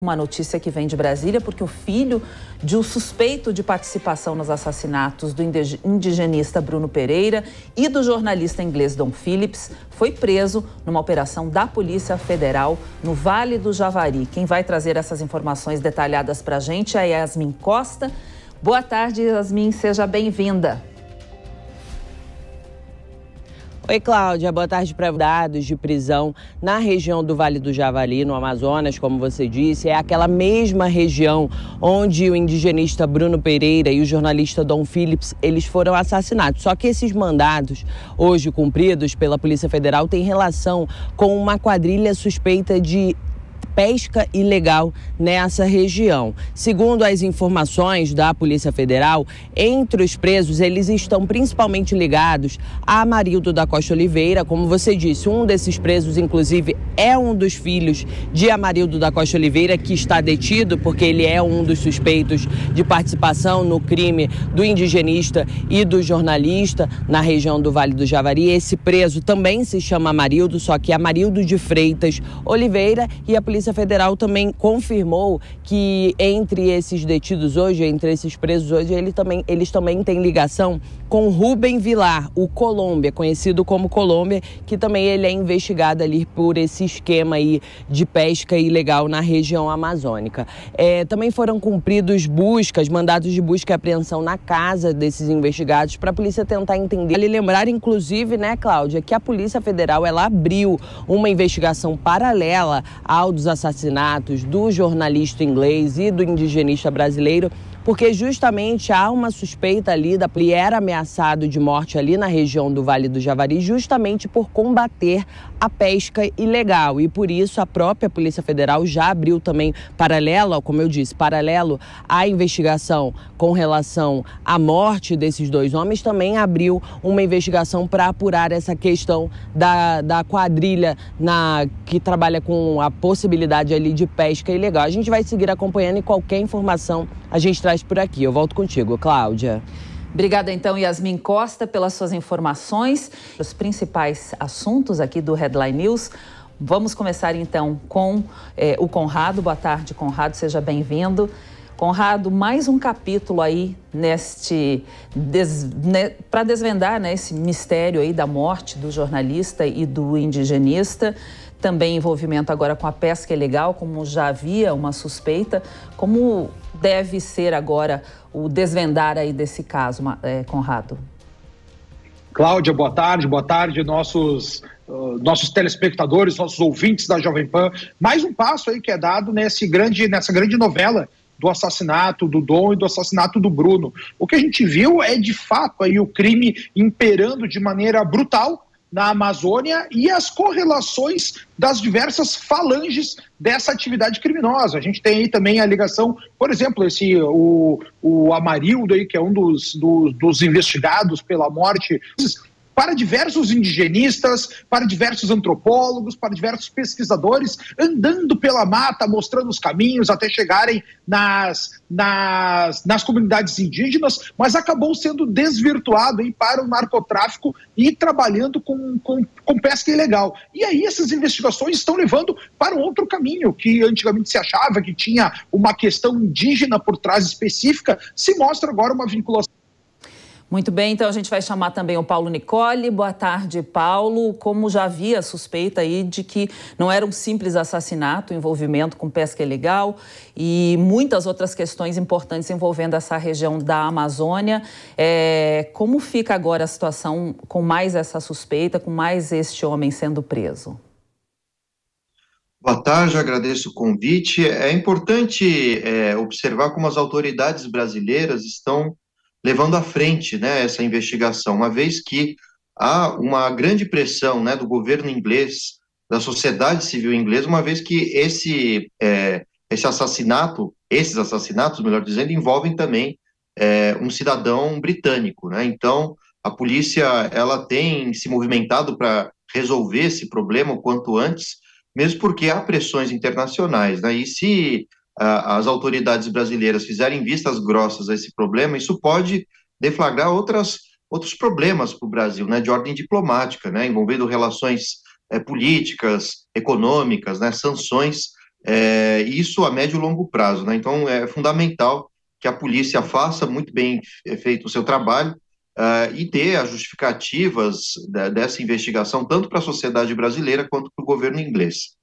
Uma notícia que vem de Brasília, porque o filho de um suspeito de participação nos assassinatos do indigenista Bruno Pereira e do jornalista inglês Dom Phillips foi preso numa operação da Polícia Federal no Vale do Javari. Quem vai trazer essas informações detalhadas para a gente é a Yasmin Costa. Boa tarde, Yasmin, seja bem-vinda. Oi, Cláudia. Boa tarde. Para dados de prisão na região do Vale do Javari, no Amazonas, como você disse, é aquela mesma região onde o indigenista Bruno Pereira e o jornalista Dom Phillips, eles foram assassinados. Só que esses mandados, hoje cumpridos pela Polícia Federal, têm relação com uma quadrilha suspeita de pesca ilegal nessa região. Segundo as informações da Polícia Federal, entre os presos, eles estão principalmente ligados a Amarildo da Costa Oliveira. Como você disse, um desses presos, inclusive, é um dos filhos de Amarildo da Costa Oliveira, que está detido porque ele é um dos suspeitos de participação no crime do indigenista e do jornalista na região do Vale do Javari. Esse preso também se chama Amarildo, só que é Amarildo de Freitas Oliveira, e a Polícia Federal também confirmou que entre esses detidos hoje, entre esses presos hoje, eles também têm ligação com Rubem Vilar, o Colômbia, conhecido como Colômbia, que também ele é investigado ali por esse esquema aí de pesca ilegal na região amazônica. Também foram cumpridos mandados de busca e apreensão na casa desses investigados para a polícia tentar entender. Vale lembrar, inclusive, né, Cláudia, que a Polícia Federal ela abriu uma investigação paralela ao dos assassinatos do jornalista inglês e do indigenista brasileiro, porque justamente há uma suspeita ali, ele era ameaçado de morte ali na região do Vale do Javari, justamente por combater a pesca ilegal. E por isso a própria Polícia Federal já abriu também paralelo, como eu disse, paralelo à investigação com relação à morte desses dois homens, também abriu uma investigação para apurar essa questão da quadrilha que trabalha com a possibilidade ali de pesca ilegal. A gente vai seguir acompanhando e qualquer informação a gente traz por aqui. Eu volto contigo, Cláudia. Obrigada, então, Yasmin Costa, pelas suas informações. Os principais assuntos aqui do Headline News. Vamos começar, então, com o Conrado. Boa tarde, Conrado. Seja bem-vindo. Conrado, mais um capítulo aí para desvendar, né, esse mistério aí da morte do jornalista e do indigenista. Também envolvimento agora com a pesca ilegal, como já havia uma suspeita. Como deve ser agora o desvendar aí desse caso, Conrado? Cláudia, boa tarde, nossos telespectadores, nossos ouvintes da Jovem Pan. Mais um passo aí que é dado nessa grande novela do assassinato do Dom e do assassinato do Bruno. O que a gente viu é, de fato, aí o crime imperando de maneira brutal na Amazônia e as correlações das diversas falanges dessa atividade criminosa. A gente tem aí também a ligação, por exemplo, o Amarildo aí, que é um dos investigados pela morte, para diversos indigenistas, para diversos antropólogos, para diversos pesquisadores, andando pela mata, mostrando os caminhos até chegarem nas comunidades indígenas, mas acabou sendo desvirtuado aí para o narcotráfico e trabalhando com pesca ilegal. E aí essas investigações estão levando para um outro caminho, que antigamente se achava que tinha uma questão indígena por trás específica, se mostra agora uma vinculação. Muito bem, então a gente vai chamar também o Paulo Nicole. Boa tarde, Paulo. Como já havia suspeita aí de que não era um simples assassinato, envolvimento com pesca ilegal e muitas outras questões importantes envolvendo essa região da Amazônia. Como fica agora a situação com mais essa suspeita, com mais este homem sendo preso? Boa tarde, eu agradeço o convite. É importante observar como as autoridades brasileiras estão levando à frente, né, essa investigação, uma vez que há uma grande pressão, né, do governo inglês, da sociedade civil inglesa, uma vez que esses assassinatos, melhor dizendo, envolvem também um cidadão britânico, né? Então, a polícia ela tem se movimentado para resolver esse problema o quanto antes, mesmo porque há pressões internacionais, né? E se as autoridades brasileiras fizerem vistas grossas a esse problema, isso pode deflagrar outros problemas para o Brasil, né, de ordem diplomática, né, envolvendo relações políticas, econômicas, né, sanções isso a médio e longo prazo, né? Então é fundamental que a polícia faça muito bem feito o seu trabalho e dê as justificativas dessa investigação tanto para a sociedade brasileira quanto para o governo inglês.